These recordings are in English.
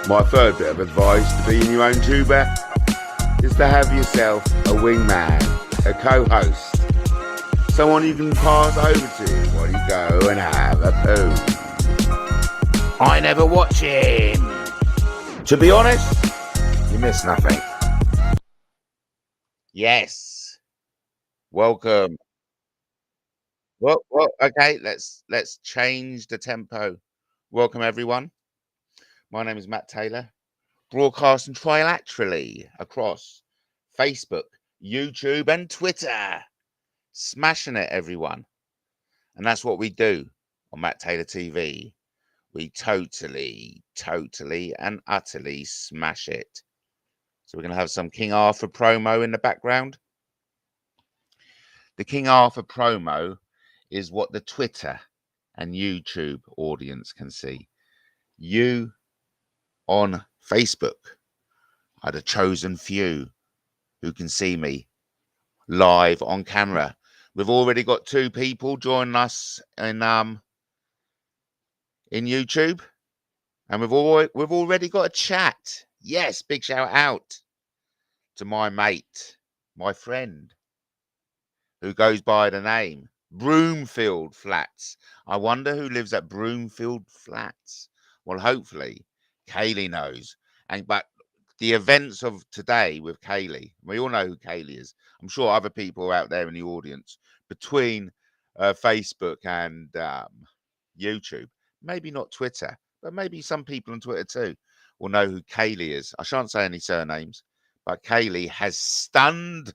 My third bit of advice to be in your own tuber is to have yourself a wingman, a co-host, someone you can pass over to while you go and have a poo. I never watch him. To be honest, you miss nothing. Yes. Welcome. Well, okay, let's change the tempo. Welcome everyone. My name is Matt Taylor, broadcasting trilaterally across Facebook, YouTube, and Twitter. Smashing it, everyone. And that's what we do on Matt Taylor TV. We totally, and utterly smash it. So we're going to have some King Arthur promo in the background. The King Arthur promo is what the Twitter and YouTube audience can see. You on Facebook are the chosen few who can see me live on camera. We've already got 2 people joining us in YouTube, and we've already got a chat. Yes, big shout out to my mate, my friend, who goes by the name Broomfield Flats. I wonder who lives at Broomfield Flats. Well, hopefully Kaylee knows. But the events of today with Kaylee, we all know who Kaylee is. I'm sure other people out there in the audience between Facebook and YouTube, maybe not Twitter, but maybe some people on Twitter too, will know who Kaylee is. I shan't say any surnames, but Kaylee has stunned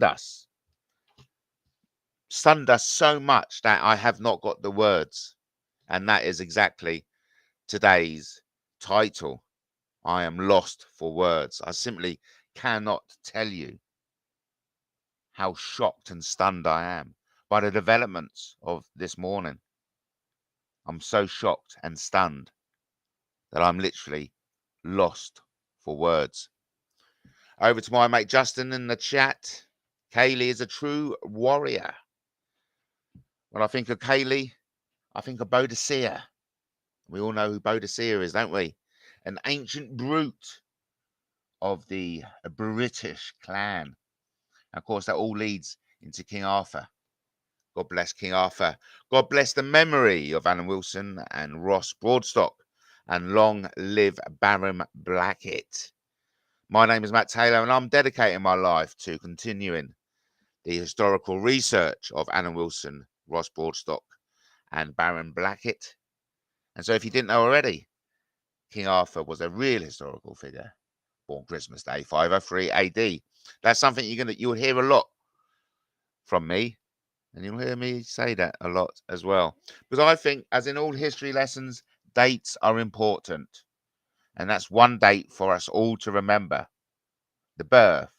us so much that I have not got the words. And that is exactly today's title. I am lost for words. I simply cannot tell you how shocked and stunned I am by the developments of this morning. I'm so shocked and stunned that I'm literally lost for words. Over to my mate Justin in the chat. Kaylee is a true warrior. When I think of Kaylee, I think of Boadicea. We all know who Boadicea is, don't we? An ancient brute of the British clan. And of course, that all leads into King Arthur. God bless King Arthur. God bless the memory of Alan Wilson and Ross Broadstock. And long live Baron Blackett. My name is Matt Taylor, and I'm dedicating my life to continuing the historical research of Alan Wilson, Ross Broadstock, and Baron Blackett. And so if you didn't know already, King Arthur was a real historical figure, born Christmas Day, 503 AD. That's something you'll hear a lot from me, and you'll hear me say that a lot as well. Because I think, as in all history lessons, dates are important. And that's one date for us all to remember. The birth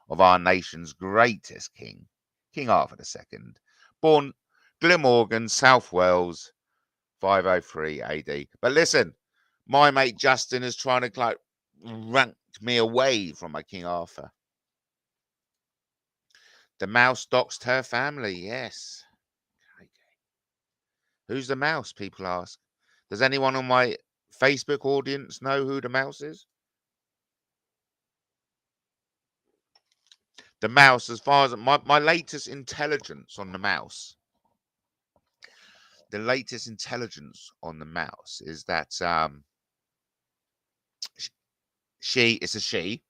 of our nation's greatest king, King Arthur II, born Glamorgan, South Wales, 503 AD. But listen, my mate Justin is trying to rank me away from my King Arthur. The mouse doxed her family, yes. Okay. Who's the mouse, people ask. Does anyone on my Facebook audience know who the mouse is? The mouse, as far as my latest intelligence on the mouse, is that it's a she.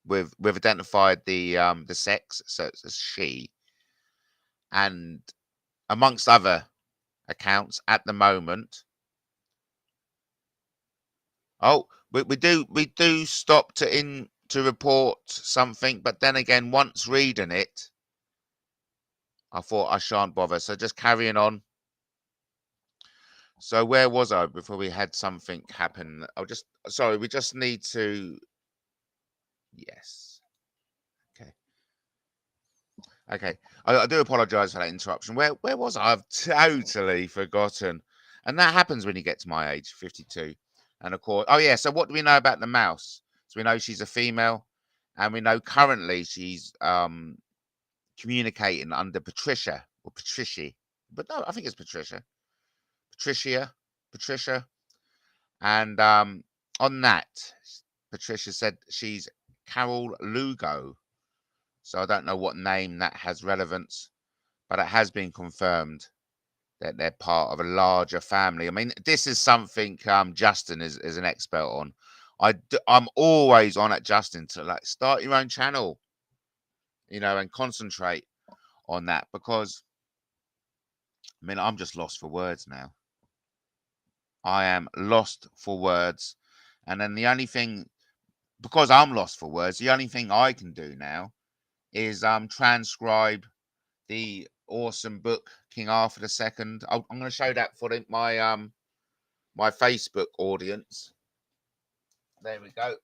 We've identified the sex, so it's a she. And amongst other accounts at the moment, we do stop to report something, but then again, once reading it, I thought I shan't bother. So just carrying on. So where was I before we had something happen? We just need to. Yes. Okay. I do apologize for that interruption. Where was I? I've totally forgotten. And that happens when you get to my age, 52. And of course, so what do we know about the mouse? So we know she's a female, and we know currently she's communicating under Patricia or Patricia. But no, I think it's Patricia. Patricia. And on that, Patricia said she's Carol Lugo. So I don't know what name that has relevance, but it has been confirmed that they're part of a larger family. I mean, this is something Justin is an expert on. I'm always on at Justin to like start your own channel, and concentrate on that, because I mean, I'm just lost for words now. I am lost for words. And then the only thing, because I'm lost for words, the only thing I can do now is transcribe the awesome book King Arthur II. I'm going to show that for my Facebook audience. There we go.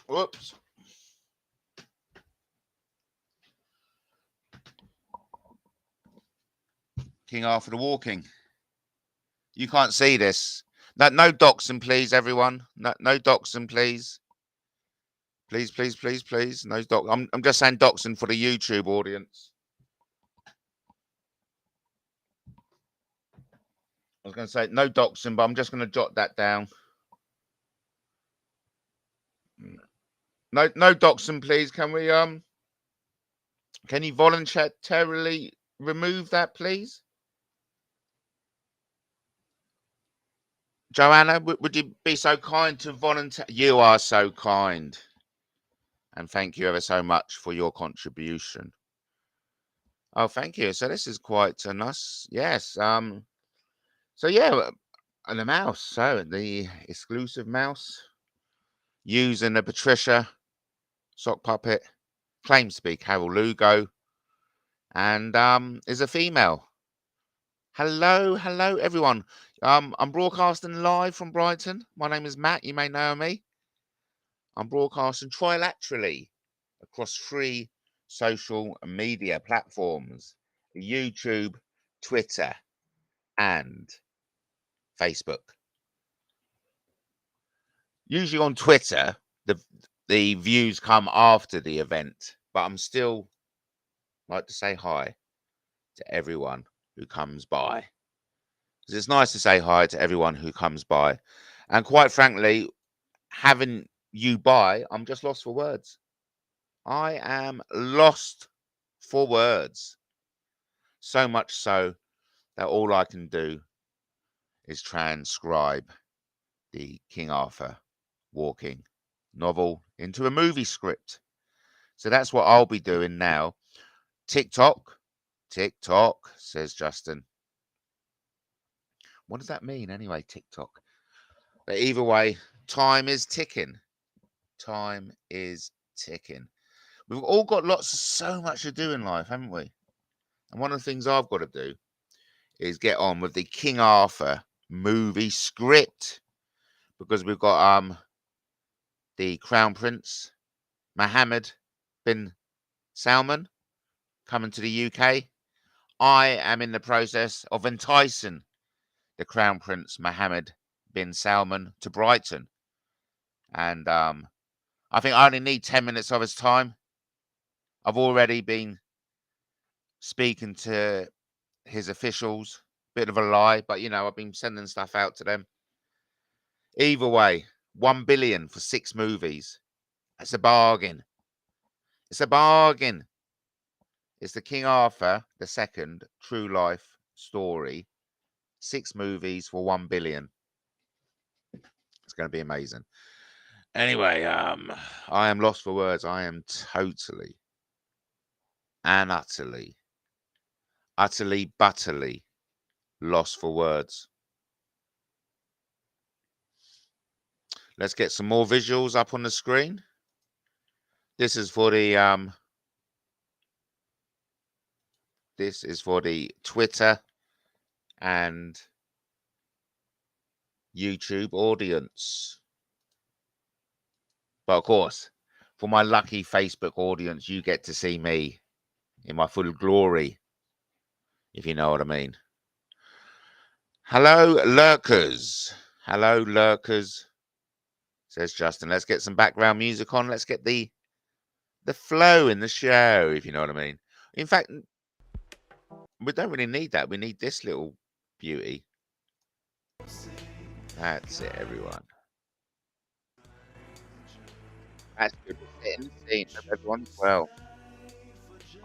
Whoops. King Arthur the Walking. You can't see this. No doxing, please, everyone. No doxing, please. Please, please, please, please. No doc. I'm just saying doxing for the YouTube audience. I was going to say no doxing, but I'm just going to jot that down. No doxing, please. Can we can you voluntarily remove that, please? Joanna, would you be so kind to volunteer? You are so kind. And thank you ever so much for your contribution. Oh, thank you. So this is quite nice. Yes. So yeah, and the mouse. So the exclusive mouse using the Patricia sock puppet, claims to be Carol Lugo, and is a female. Hello everyone. I'm broadcasting live from Brighton. My name is Matt. You may know me. I'm broadcasting trilaterally across 3 social media platforms: YouTube, Twitter, and Facebook. Usually on Twitter, the views come after the event, but I'm still like to say hi to everyone who comes by. Because it's nice to say hi to everyone who comes by. And quite frankly, having you by, I'm just lost for words. I am lost for words. So much so that all I can do is transcribe the King Arthur Walking novel into a movie script. So that's what I'll be doing now. TikTok, says Justin. What does that mean anyway, TikTok? But either way, time is ticking. Time is ticking. We've all got so much to do in life, haven't we? And one of the things I've got to do is get on with the King Arthur movie script, because we've got the Crown Prince Mohammed bin Salman coming to the UK. I am in the process of enticing the Crown Prince Mohammed bin Salman to Brighton, and I think I only need 10 minutes of his time. I've already been speaking to his officials. Bit of a lie, but I've been sending stuff out to them. Either way, 1 billion for 6 movies. That's a bargain. It's a bargain. It's the King Arthur II true life story. 6 movies for 1 billion. It's going to be amazing. Anyway, I am lost for words. I am totally and utterly butterly lost for words. Let's get some more visuals up on the screen. This is for the Twitter and YouTube audience. But of course, for my lucky Facebook audience, you get to see me in my full glory, if you know what I mean. Hello, lurkers. Hello, lurkers, says Justin. Let's get some background music on. Let's get the flow in the show, if you know what I mean. In fact, we don't really need that. We need this little beauty. That's it, everyone. That's good. We're setting the scene. Hope everyone's well.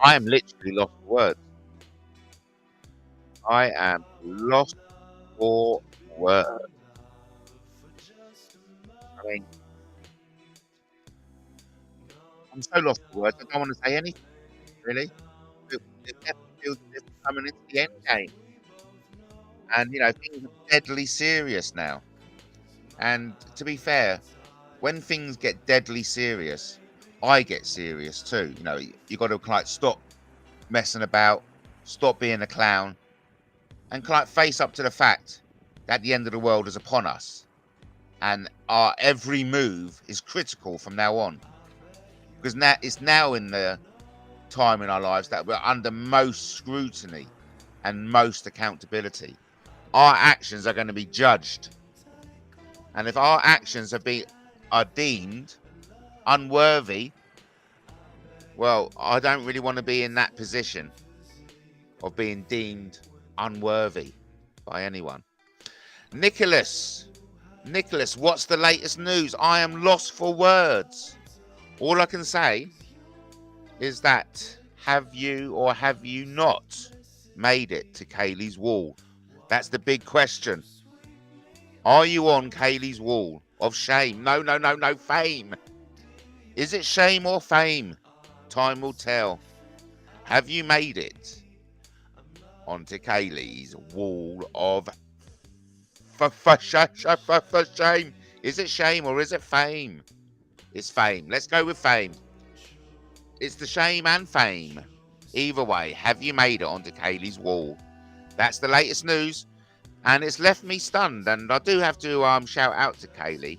I am literally lost for words. I am lost for words. I mean, I'm so lost for words. I don't want to say anything, really. It definitely feels as if we're coming into the end game. And, things are deadly serious now. And to be fair, when things get deadly serious, I get serious too. You got to like stop messing about, stop being a clown, and like face up to the fact that the end of the world is upon us. And our every move is critical from now on. Because now it's now in the time in our lives that we're under most scrutiny and most accountability. Our actions are going to be judged. And if our actions are deemed unworthy, well, I don't really want to be in that position of being deemed unworthy by anyone. Nicholas, what's the latest news? I am lost for words. All I can say is that have you or have you not made it to Kaylee's wall? That's the big question. Are you on Kaylee's wall of shame? No, fame. Is it shame or fame? Time will tell. Have you made it onto Kaylee's wall of shame? Is it shame or is it fame? It's fame. Let's go with fame. It's the shame and fame. Either way, have you made it onto Kaylee's wall? That's the latest news, and it's left me stunned. And I do have to shout out to Kaylee.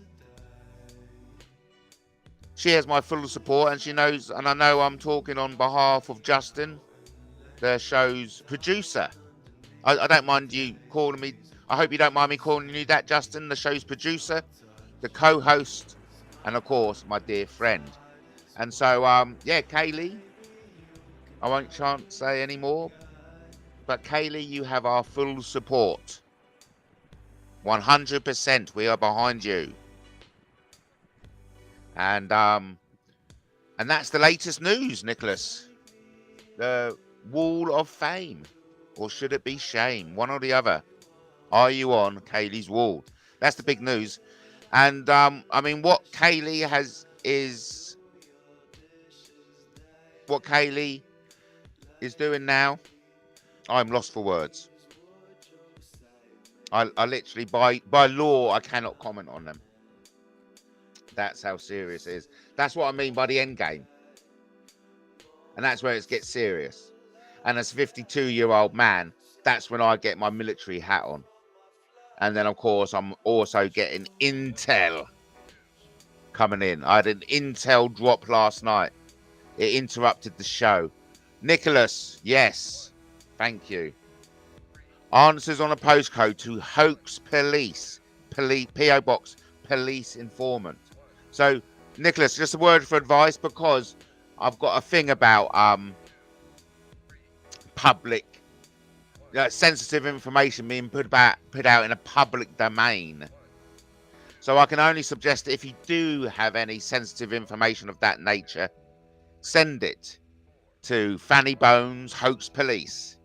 She has my full support, and she knows, and I know I'm talking on behalf of Justin, the show's producer. I don't mind you calling me. I hope you don't mind me calling you that, Justin, the show's producer, the co-host, and of course my dear friend. And so, Kaylee, I shan't say any more, but Kaylee, you have our full support. 100%, we are behind you. And that's the latest news, Nicholas. The wall of fame, or should it be shame? One or the other. Are you on Kaylee's wall? That's the big news. And what Kaylee is doing now, I'm lost for words. I literally, by law, I cannot comment on them. That's how serious it is. That's what I mean by the end game. And that's where it gets serious. And as a 52-year-old man, that's when I get my military hat on. And then, of course, I'm also getting intel coming in. I had an intel drop last night. It interrupted the show. Nicholas, yes, thank you. Answers on a postcode to hoax police, P.O. Box, police informant. So, Nicholas, just a word for advice, because I've got a thing about public, sensitive information being put out in a public domain. So I can only suggest that if you do have any sensitive information of that nature, send it to Fanny Bones Hoax Police,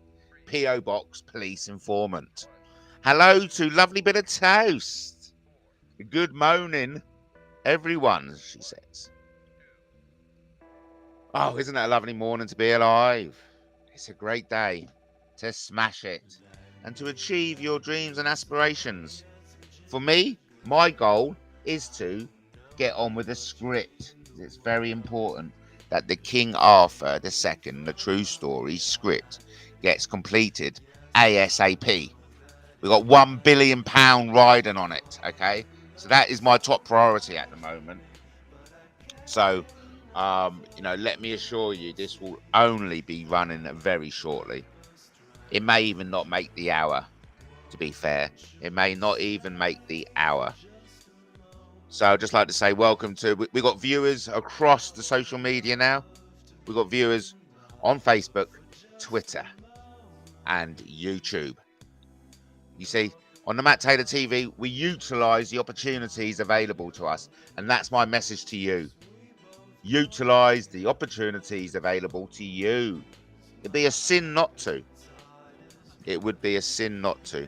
P.O. Box Police Informant. Hello to Lovely Bit of Toast. Good morning, everyone, she says. Oh, isn't it a lovely morning to be alive? It's a great day to smash it and to achieve your dreams and aspirations. For me, my goal is to get on with the script. It's very important that the King Arthur II, the true story script, gets completed ASAP. We've got £1 billion riding on it, okay? So that is my top priority at the moment. So, let me assure you, this will only be running very shortly. It may even not make the hour, to be fair. It may not even make the hour. So I'd just like to say welcome to, we've got viewers across the social media now. We've got viewers on Facebook, Twitter, and YouTube. You see, on the Matt Taylor TV, we utilize the opportunities available to us. And that's my message to you. utilize the opportunities available to you. It'd be a sin not to. It would be a sin not to.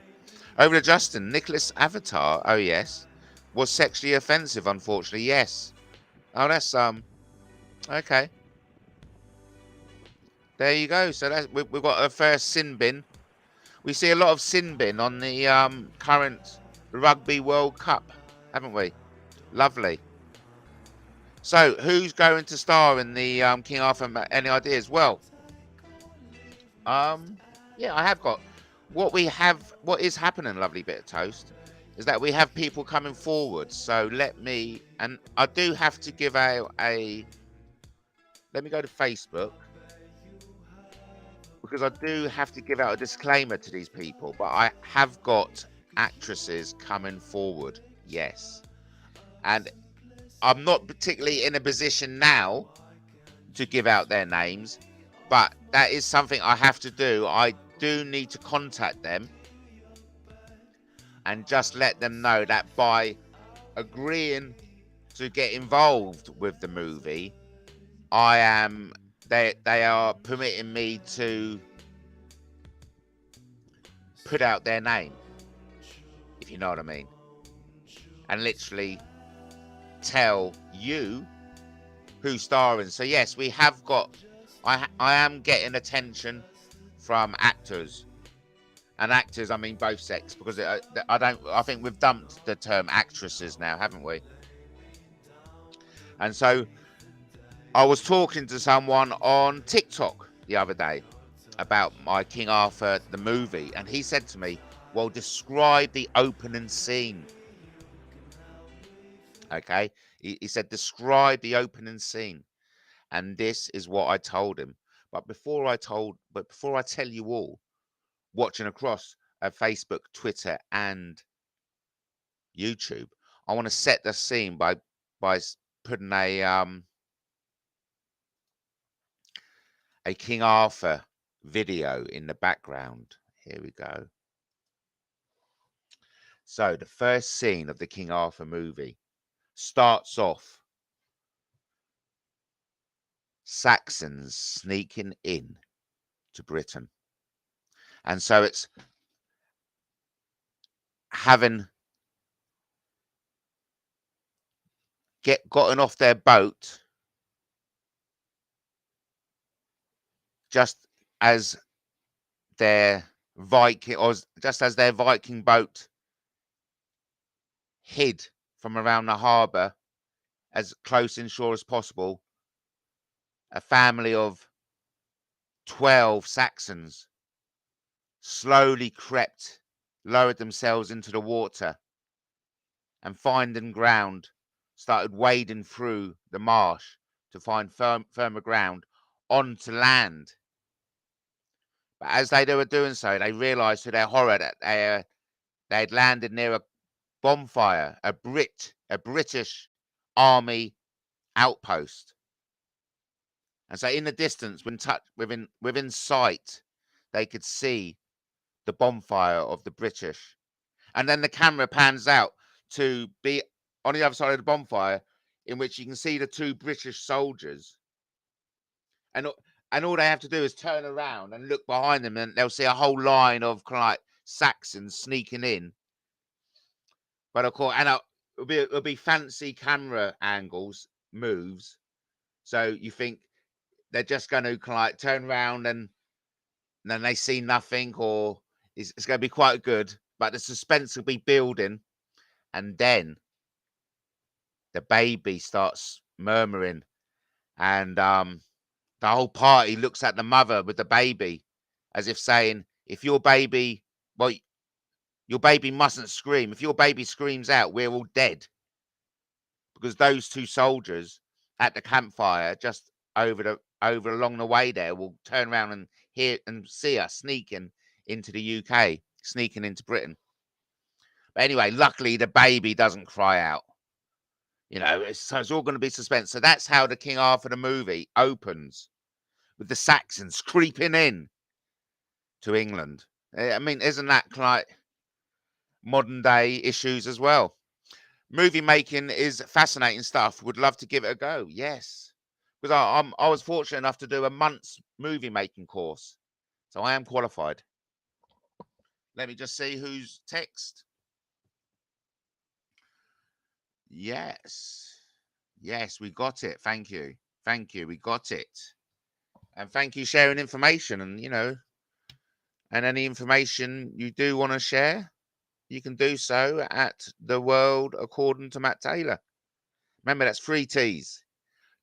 Over to Justin. Nicholas' avatar, oh yes, was sexually offensive, unfortunately. Yes. Oh, that's okay. There you go. So that's we've got a first sin bin. We see a lot of sin bin on the current Rugby World Cup, haven't we? Lovely. So who's going to star in the King Arthur? Any ideas? Well, yeah, I have got. What is happening, lovely bit of toast, is that we have people coming forward. So and I do have to give out let me go to Facebook, because I do have to give out a disclaimer to these people, but I have got actresses coming forward, yes. And I'm not particularly in a position now to give out their names, but that is something I have to do. I do need to contact them and just let them know that by agreeing to get involved with the movie, they are permitting me to put out their name, if you know what I mean, and literally tell you who's starring. So yes, we have got. I am getting attention from actors, and actors I mean both sex, because I think we've dumped the term actresses now, haven't we? And so I was talking to someone on TikTok the other day about my King Arthur the movie, and he said to me, well, describe the opening scene. Okay, he said describe the opening scene, and this is what I told him. But before I tell you all, watching across Facebook, Twitter, and YouTube, I want to set the scene by putting a King Arthur video in the background. Here we go. So the first scene of the King Arthur movie starts off Saxons sneaking in to Britain. And so it's having gotten off their boat just as their Viking boat hid from around the harbour as close inshore as possible. A family of 12 Saxons slowly lowered themselves into the water, and finding ground, started wading through the marsh to find firmer ground onto land. But as they were doing so, they realised to their horror that they had landed near a bonfire, a British army outpost. And so in the distance, within sight, they could see the bonfire of the British. And then the camera pans out to be on the other side of the bonfire, in which you can see the two British soldiers. And all they have to do is turn around and look behind them, and they'll see a whole line of kind of like Saxons sneaking in. But of course, and it'll be fancy camera angles, moves. So you think they're just going to kind of like turn around and then they see nothing, or it's going to be quite good. But the suspense will be building, and then the baby starts murmuring, and the whole party looks at the mother with the baby, as if saying, if your baby mustn't scream. If your baby screams out, we're all dead. Because those two soldiers at the campfire just along the way there will turn around and hear and see us sneaking into the UK, sneaking into Britain. But anyway, luckily the baby doesn't cry out. You know, it's all going to be suspense. So that's how the King Arthur the movie opens, with the Saxons creeping in to England. I mean, isn't that like modern day issues as well? Movie making is fascinating stuff. Would love to give it a go. Yes. because I was fortunate enough to do a month's movie making course, so I am qualified. Let me just see who's text. Yes, we got it. Thank you, we got it, and thank you sharing information. And and any information you do want to share, you can do so at The World According to Matt Taylor. Remember, that's 3 T's.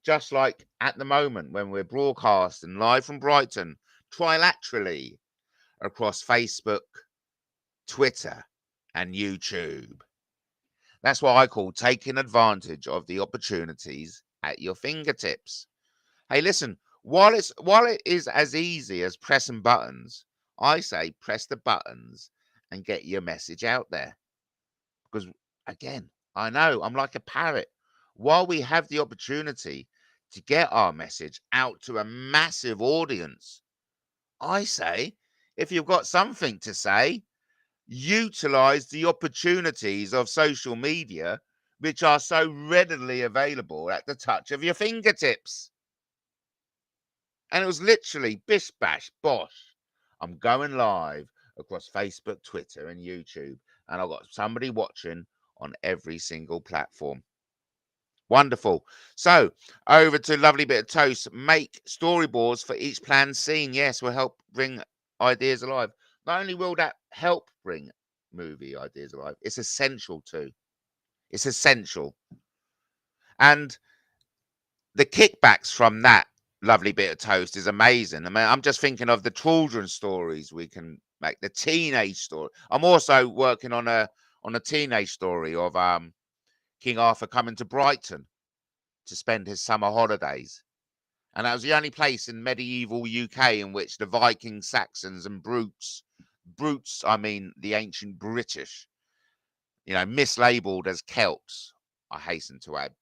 Just like at the moment when we're broadcasting live from Brighton, trilaterally across Facebook, Twitter, and YouTube. That's what I call taking advantage of the opportunities at your fingertips. Hey, listen, while it is as easy as pressing buttons, I say press the buttons and get your message out there. Because again, I know I'm like a parrot. While we have the opportunity to get our message out to a massive audience, I say, if you've got something to say, utilize the opportunities of social media, which are so readily available at the touch of your fingertips. And it was literally bish bash bosh. I'm going live across Facebook, Twitter, and YouTube, and I've got somebody watching on every single platform. Wonderful. So over to Lovely Bit of Toast. Make storyboards for each planned scene. Yes, will help bring ideas alive. Not only will that help bring movie ideas alive, it's essential too. It's essential. And the kickbacks from that lovely bit of toast is amazing. I mean, I'm just thinking of the children's stories we can make, the teenage story. I'm also working on a teenage story of King Arthur coming to Brighton to spend his summer holidays. And that was the only place in medieval UK in which the Vikings, Saxons, and brutes, I mean the ancient British, mislabeled as Celts, I hasten to add.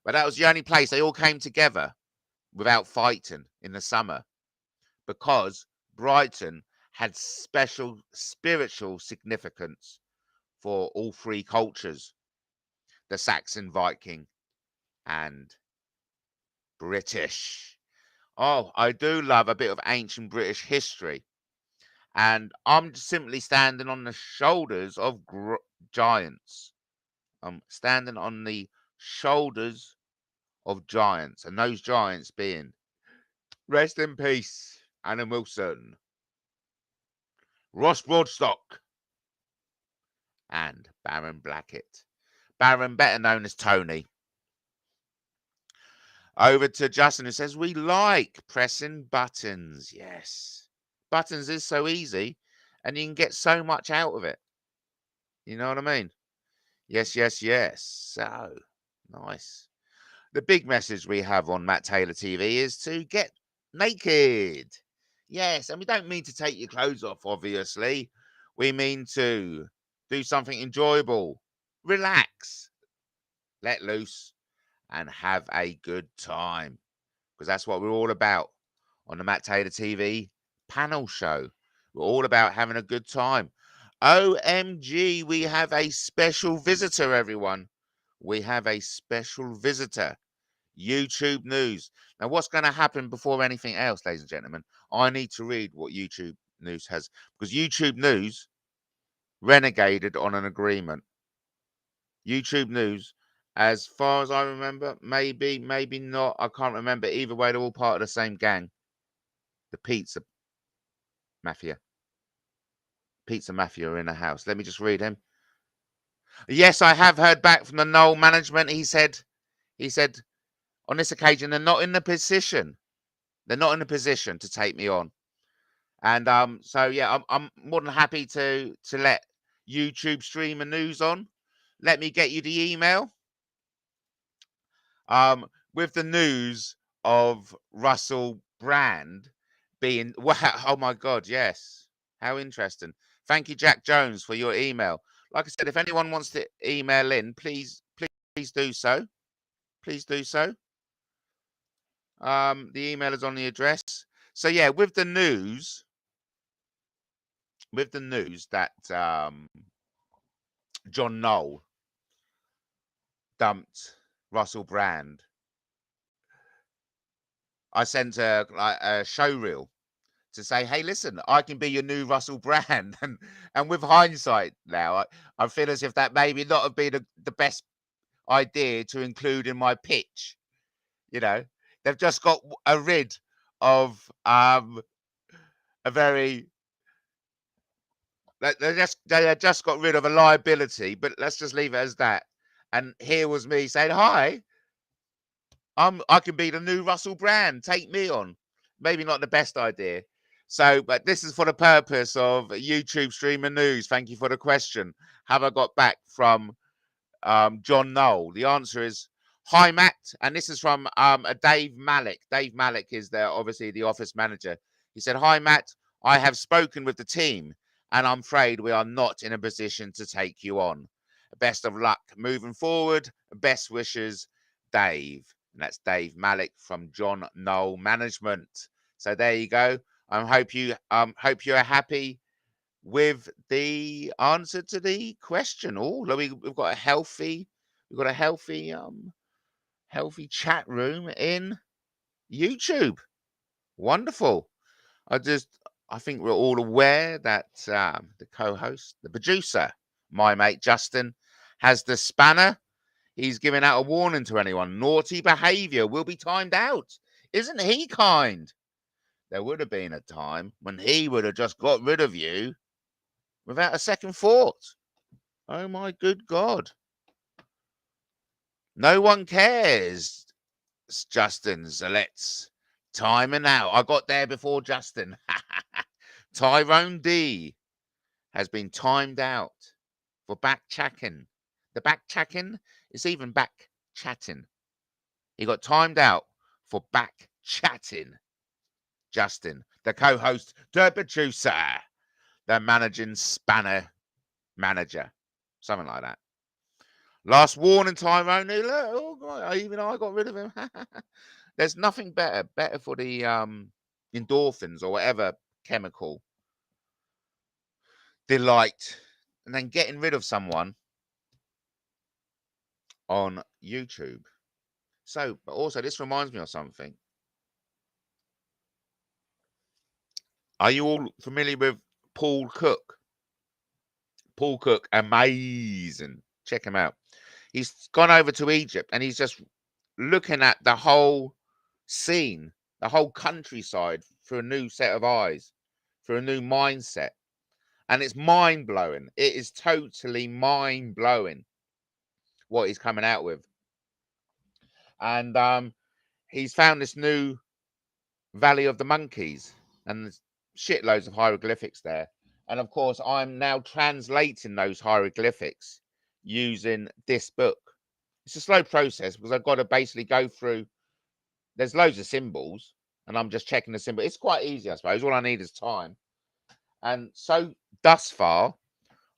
But that was the only place they all came together without fighting in the summer, because Brighton had special spiritual significance for all three cultures, the Saxon, Viking, and British. Oh, I do love a bit of ancient British history. And I'm simply standing on the shoulders of giants. I'm standing on the shoulders of giants, and those giants being, rest in peace, Anna Wilson, Ross Broadstock, and Baron Blackett. Baron, better known as Tony. Over to Justin, who says, we like pressing buttons. Yes. Buttons is so easy, and you can get so much out of it. You know what I mean? Yes. So, nice. The big message we have on Matt Taylor TV is to get naked. Yes, and we don't mean to take your clothes off, obviously. We mean to do something enjoyable, relax, let loose, and have a good time. Because that's what we're all about on the Matt Taylor TV panel show. We're all about having a good time. OMG, we have a special visitor, everyone. We have a special visitor. YouTube News. Now, what's going to happen before anything else, ladies and gentlemen? I need to read what YouTube News has, because YouTube News renegaded on an agreement. YouTube News, as far as I remember, maybe not. I can't remember. Either way, they're all part of the same gang. The Pizza Mafia. Pizza Mafia are in the house. Let me just read him. Yes, I have heard back from the Knoll management. He said, on this occasion, they're not in the position. They're not in a position to take me on. And so yeah, I'm more than happy to let YouTube stream a news on. Let me get you the email. With the news of Russell Brand being, wow, oh my God, yes. How interesting. Thank you, Jack Jones, for your email. Like I said, if anyone wants to email in, please do so. Please do so. The email is on the address. So yeah, with the news that John Knoll dumped Russell Brand I sent a show reel to say, hey, listen, I can be your new Russell Brand. And with hindsight now, I feel as if that maybe not have been the best idea to include in my pitch. You know, they've just got rid of a very they just got rid of a liability, but let's just leave it as that. And here was me saying, hi, I can be the new Russell Brand. Take me on. Maybe not the best idea. So, but this is for the purpose of YouTube streaming news. Thank you for the question. Have I got back from John Knoll? The answer is, hi, Matt. And this is from a Dave Malik. Dave Malik is obviously the office manager. He said, hi, Matt. I have spoken with the team, and I'm afraid we are not in a position to take you on. Best of luck moving forward. Best wishes, Dave. And that's Dave Malik from John Knoll Management. So there you go. I hope you are happy with the answer to the question. Oh, we've got a healthy healthy chat room in YouTube. Wonderful. I think we're all aware that the co-host, the producer, my mate Justin, has the spanner. He's giving out a warning to anyone. Naughty behavior will be timed out. Isn't he kind? There would have been a time when he would have just got rid of you without a second thought. Oh my good God. No one cares, Justin. So let's time it out. I got there before Justin. Tyrone D has been timed out for back-chatting. The back-chatting is even back-chatting. He got timed out for back-chatting. Justin, the co-host, the producer, the managing spanner manager, something like that. Last warning, Tyrone. Oh God, even I got rid of him. There's nothing better for the endorphins or whatever chemical delight, and then getting rid of someone on YouTube. So, but also this reminds me of something. Are you all familiar with Paul Cook? Paul Cook, amazing. Check him out. He's gone over to Egypt and he's just looking at the whole scene, the whole countryside through a new set of eyes, through a new mindset. And it's mind-blowing. It is totally mind-blowing what he's coming out with. And he's found this new Valley of the Monkeys, and there's shitloads of hieroglyphics there. And of course, I'm now translating those hieroglyphics using this book. It's a slow process because I've got to basically go through. There's loads of symbols, and I'm just checking the symbol. It's quite easy, I suppose. All I need is time. And so thus far,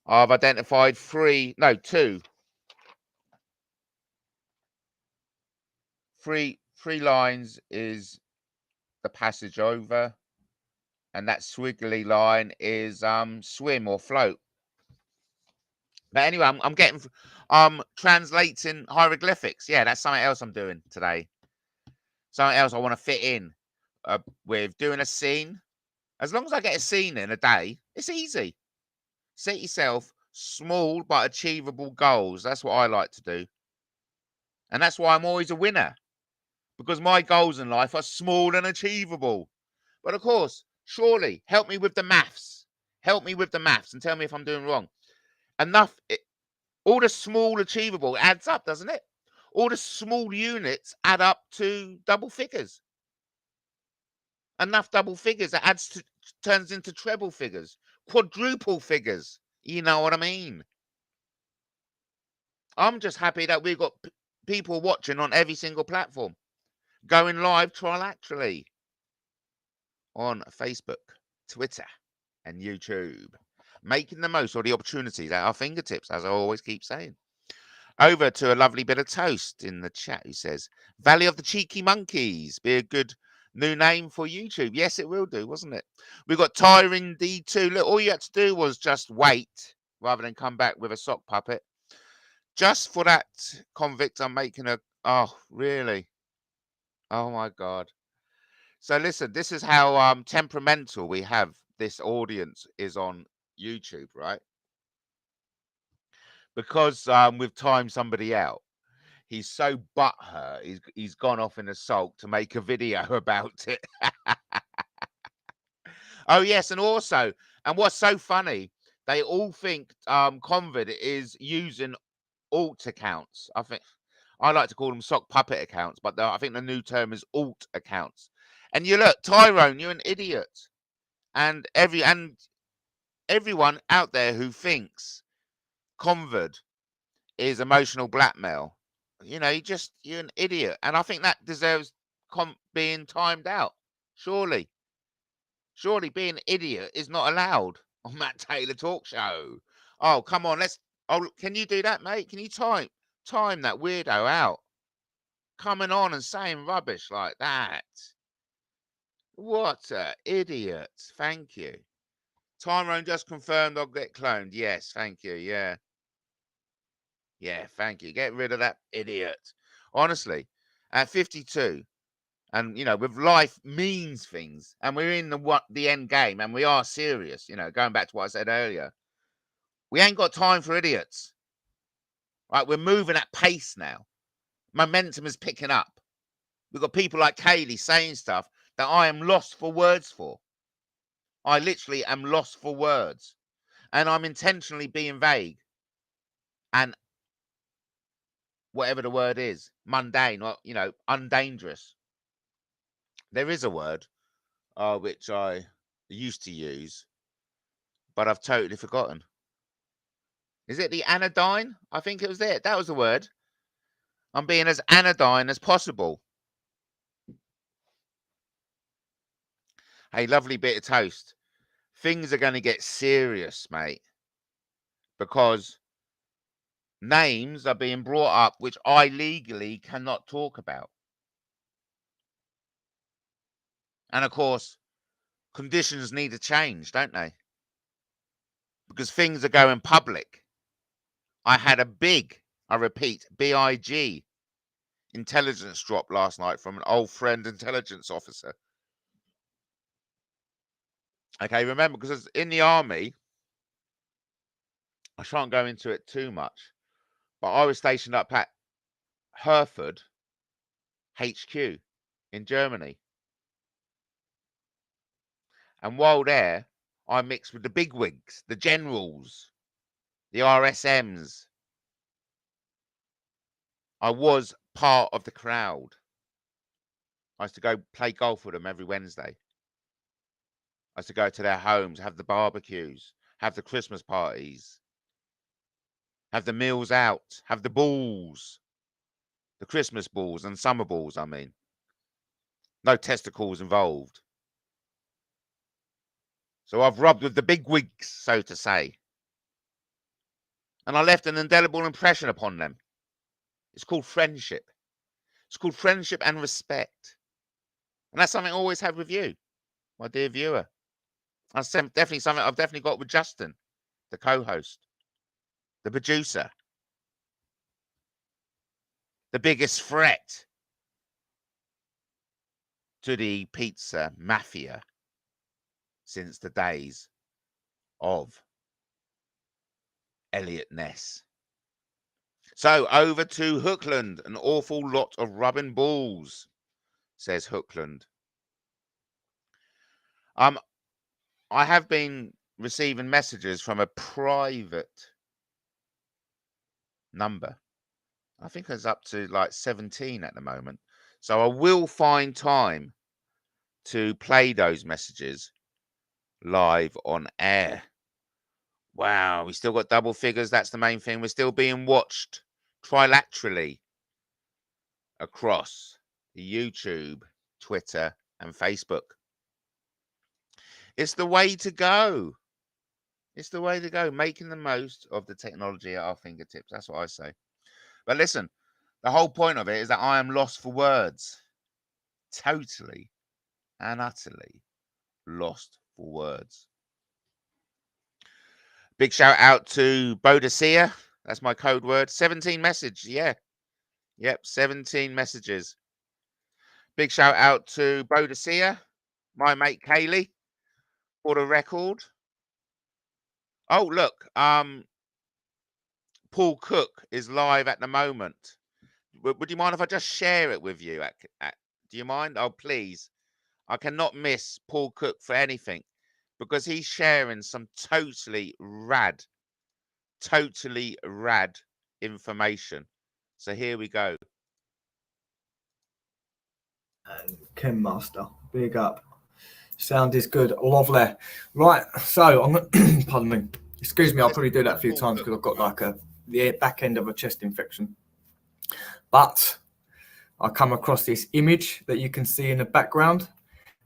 I've identified three lines is the passage over, and that squiggly line is swim or float. But anyway, I'm translating hieroglyphics. Yeah, that's something else I'm doing today. Something else I want to fit in with doing a scene. As long as I get a scene in a day, it's easy. Set yourself small but achievable goals. That's what I like to do. And that's why I'm always a winner. Because my goals in life are small and achievable. But of course, surely, help me with the maths. Help me with the maths and tell me if I'm doing wrong. All the small achievable adds up, doesn't it? All the small units add up to double figures. Enough double figures that turns into treble figures, quadruple figures. You know what I mean? I'm just happy that we've got people watching on every single platform, going live trilaterally on Facebook, Twitter, and YouTube, making the most of the opportunities at our fingertips, as I always keep saying. Over to a lovely bit of toast in the chat who says, Valley of the Cheeky Monkeys, be a good new name for YouTube. Yes, it will do, wasn't it? We've got Tyring D2. Look, all you had to do was just wait rather than come back with a sock puppet. Just for that convict, I'm making oh, really? Oh, my God. So listen, this is how temperamental we have this audience is on YouTube, right? Because we've timed somebody out. He's so butthurt. He's gone off in a sulk to make a video about it. Oh yes, and also, and what's so funny, they all think Convid is using alt accounts. I like to call them sock puppet accounts, but I think the new term is alt accounts. And you look, Tyrone, you're an idiot. And everyone out there who thinks Convid is emotional blackmail, you're an idiot. And I think that deserves being timed out. Surely being an idiot is not allowed on Matt Taylor talk show. Oh, come on, can you do that, mate? Can you time that weirdo out? Coming on and saying rubbish like that. What a idiot. Thank you. Tyrone just confirmed I'll get cloned. Yes, thank you. Yeah. Yeah, thank you. Get rid of that idiot. Honestly, at 52, and with life means things, and we're in the end game, and we are serious, going back to what I said earlier. We ain't got time for idiots. Right, we're moving at pace now. Momentum is picking up. We've got people like Kaylee saying stuff that I am lost for words for. I literally am lost for words. And I'm intentionally being vague. And whatever the word is, mundane or, undangerous. There is a word which I used to use, but I've totally forgotten. Is it the anodyne? I think it was it. That was the word. I'm being as anodyne as possible. Hey, lovely bit of toast. Things are going to get serious, mate, because names are being brought up which I legally cannot talk about. And of course, conditions need to change, don't they? Because things are going public. I had a I repeat, big intelligence drop last night from an old friend intelligence officer. Okay, remember, because in the army, I shan't go into it too much, but I was stationed up at Hereford HQ in Germany. And while there, I mixed with the bigwigs, the generals, the RSMs. I was part of the crowd. I used to go play golf with them every Wednesday. I used to go to their homes, have the barbecues, have the Christmas parties, have the meals out, have the balls, the Christmas balls and summer balls, I mean. No testicles involved. So I've rubbed with the bigwigs, so to say. And I left an indelible impression upon them. It's called friendship. It's called friendship and respect. And that's something I always have with you, my dear viewer. That's definitely something I've definitely got with Justin, the co-host, the producer, the biggest threat to the pizza mafia since the days of Elliot Ness. So over to Hookland, an awful lot of rubbing balls, says Hookland. I have been receiving messages from a private number. I think it's up to like 17 at the moment. So I will find time to play those messages live on air. Wow, we still got double figures. That's the main thing. We're still being watched trilaterally across YouTube, Twitter, and Facebook. It's the way to go. It's the way to go, making the most of the technology at our fingertips. That's what I say. But listen, the whole point of it is that I am lost for words. Totally and utterly lost for words. Big shout out to Boadicea. That's my code word. 17 message. Yeah. Yep. 17 messages. Big shout out to Boadicea, my mate Kaylee, for the record. Oh, look, Paul Cook is live at the moment. Would you mind if I just share it with you? Do you mind? Oh, please. I cannot miss Paul Cook for anything because he's sharing some totally rad information. So here we go. And Ken Master, big up. Sound is good, lovely. Right, so I'm gonna pardon me. Excuse me, I'll probably do that a few times because I've got like the back end of a chest infection. But I come across this image that you can see in the background,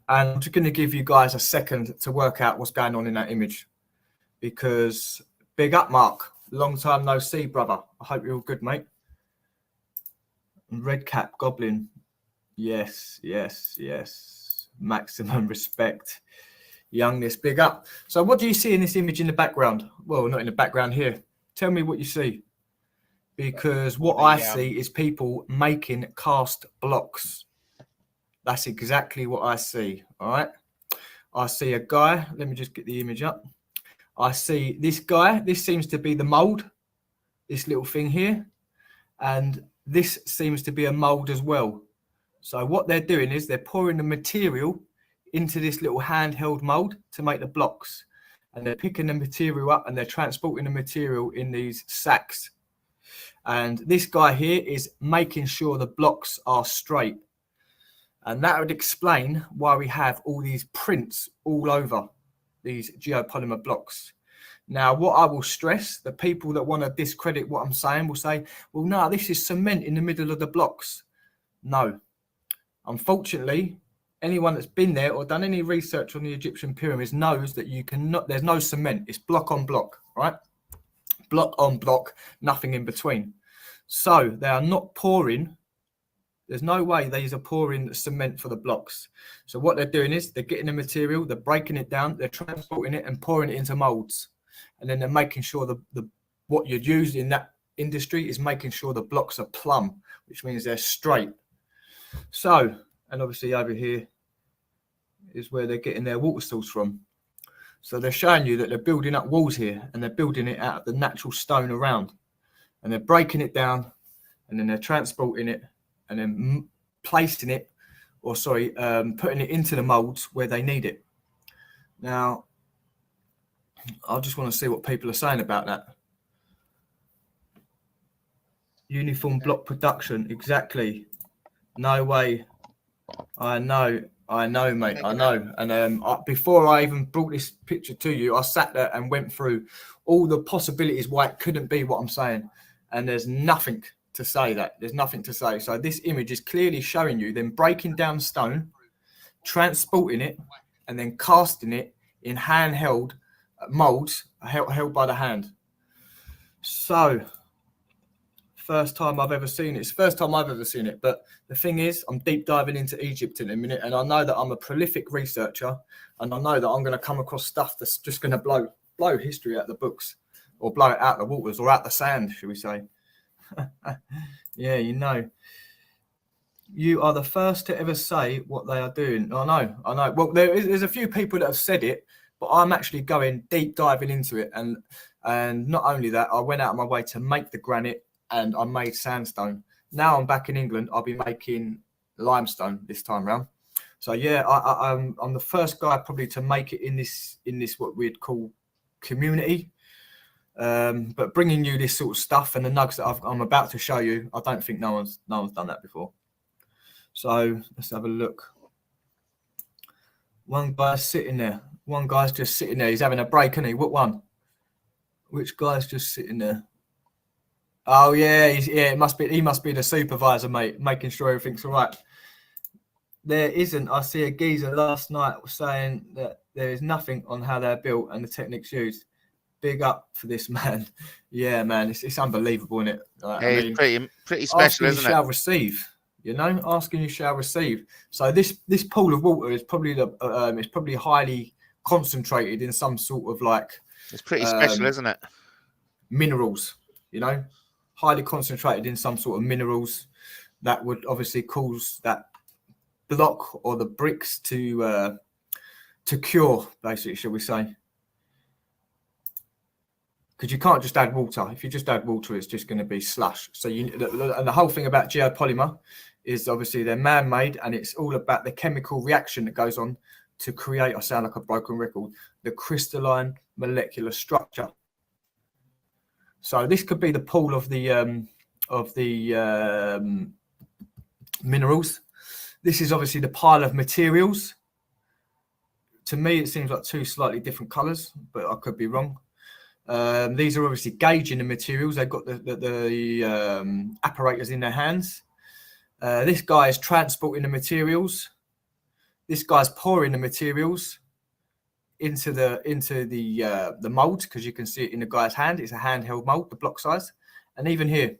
and I'm just going to give you guys a second to work out what's going on in that image. Because big up, Mark. Long time no see, brother. I hope you're all good, mate. Red Cap Goblin. Yes. Maximum respect. Youngness, big up. So what do you see in this image in the background? Well, not in the background here. Tell me what you see. Because what I see is people making cast blocks. That's exactly what I see, all right? I see a guy. Let me just get the image up. I see this guy. This seems to be the mold, this little thing here. And this seems to be a mold as well. So what they're doing is they're pouring the material into this little handheld mold to make the blocks. And they're picking the material up and they're transporting the material in these sacks. And this guy here is making sure the blocks are straight. And that would explain why we have all these prints all over these geopolymer blocks. Now, what I will stress, the people that want to discredit what I'm saying will say, well, no, this is cement in the middle of the blocks. No. Unfortunately, anyone that's been there or done any research on the Egyptian pyramids knows that you cannot, there's no cement. It's block on block, right? Block on block, nothing in between. So they are not pouring. There's no way these are pouring cement for the blocks. So what they're doing is they're getting the material, they're breaking it down, they're transporting it and pouring it into molds. And then they're making sure the what you're using in that industry is making sure the blocks are plumb, which means they're straight. So, and obviously over here is where they're getting their water source from. So they're showing you that they're building up walls here and they're building it out of the natural stone around. And they're breaking it down and then they're transporting it and then placing it, or sorry, putting it into the molds where they need it. Now, I just want to see what people are saying about that. Uniform block production, exactly. No way. I know, mate. I know. And before I even brought this picture to you, I sat there and went through all the possibilities why it couldn't be what I'm saying. And there's nothing to say that. There's nothing to say. So this image is clearly showing you them breaking down stone, transporting it, and then casting it in handheld molds held by the hand. So first time I've ever seen it. It's the first time I've ever seen it. But the thing is, I'm deep diving into Egypt in a minute, and I know that I'm a prolific researcher, and I know that I'm going to come across stuff that's just going to blow history out the books, or blow it out the waters, or out the sand, should we say. Yeah, you know. You are the first to ever say what they are doing. I know. Well, there's a few people that have said it, but I'm actually going deep diving into it. And not only that, I went out of my way to make the granite and I made sandstone. Now I'm back in England. I'll be making limestone this time round. So yeah, I'm the first guy probably to make it in this what we'd call community. But bringing you this sort of stuff and the nugs that I'm about to show you, I don't think no one's done that before. So let's have a look. One guy's sitting there. One guy's just sitting there. He's having a break, isn't he? What one? Which guy's just sitting there? Oh yeah, he must be the supervisor, mate, making sure everything's all right. There isn't. I see a geezer last night saying that there is nothing on how they're built and the techniques used. Big up for this man. Yeah, man, it's unbelievable, isn't it? Like, Hey, I mean, it's pretty special, isn't it? Shall receive. You know, asking you shall receive. So this pool of water is probably it's probably highly concentrated in some sort of like. It's pretty special, isn't it? Minerals, you know, highly concentrated in some sort of minerals that would obviously cause that block or the bricks to cure, basically, shall we say? Because you can't just add water. If you just add water, it's just going to be slush. So and the whole thing about geopolymer is obviously they're man-made, and it's all about the chemical reaction that goes on to create, I sound like a broken record, the crystalline molecular structure. So this could be the pool of the minerals. This is obviously the pile of materials. To me, it seems like two slightly different colors, but I could be wrong. These are obviously gauging the materials. They've got the apparatus in their hands. This guy is transporting the materials. This guy's pouring the materials into the mold, because you can see it in the guy's hand. It's a handheld mold, the block size. And even here.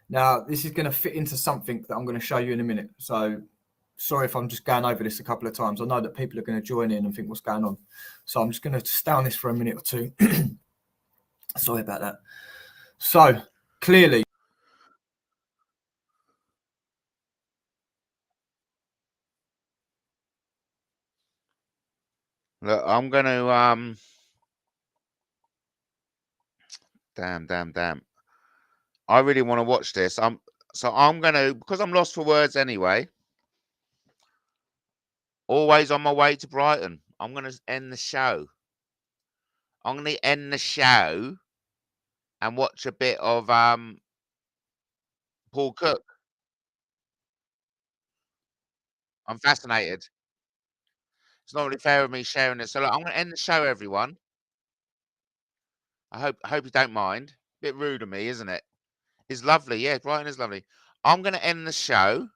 Now, this is going to fit into something that I'm going to show you in a minute. So sorry if I'm just going over this a couple of times. I know that people are going to join in and think what's going on. So I'm just going to stay on this for a minute or two. Sorry about that. So clearly, look, I'm going to damn. I really want to watch this. I'm going to, because I'm lost for words anyway. Always on my way to Brighton. I'm going to end the show. I'm going to end the show and watch a bit of Paul Cook. I'm fascinated. It's not really fair with me sharing this. So look, I'm going to end the show, everyone. I hope you don't mind. Bit rude of me, isn't it? It's lovely. Yeah, Brighton is lovely. I'm going to end the show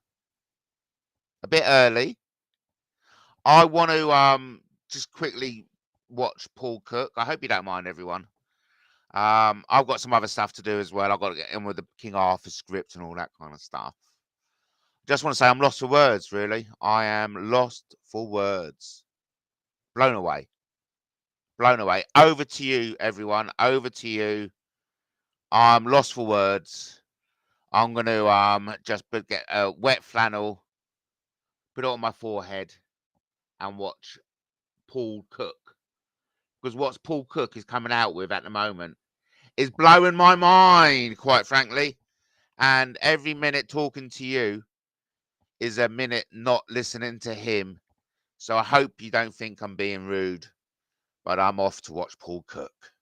a bit early. I want to just quickly watch Paul Cook. I hope you don't mind, everyone. I've got some other stuff to do as well. I've got to get in with the King Arthur script and all that kind of stuff. Just want to say I'm lost for words, really. I am lost for words. Blown away. Blown away. Over to you, everyone. Over to you. I'm lost for words. I'm going to just get a wet flannel, put it on my forehead, and watch Paul Cook. Because what Paul Cook is coming out with at the moment is blowing my mind, quite frankly. And every minute talking to you is a minute not listening to him. So I hope you don't think I'm being rude, but I'm off to watch Paul Cook.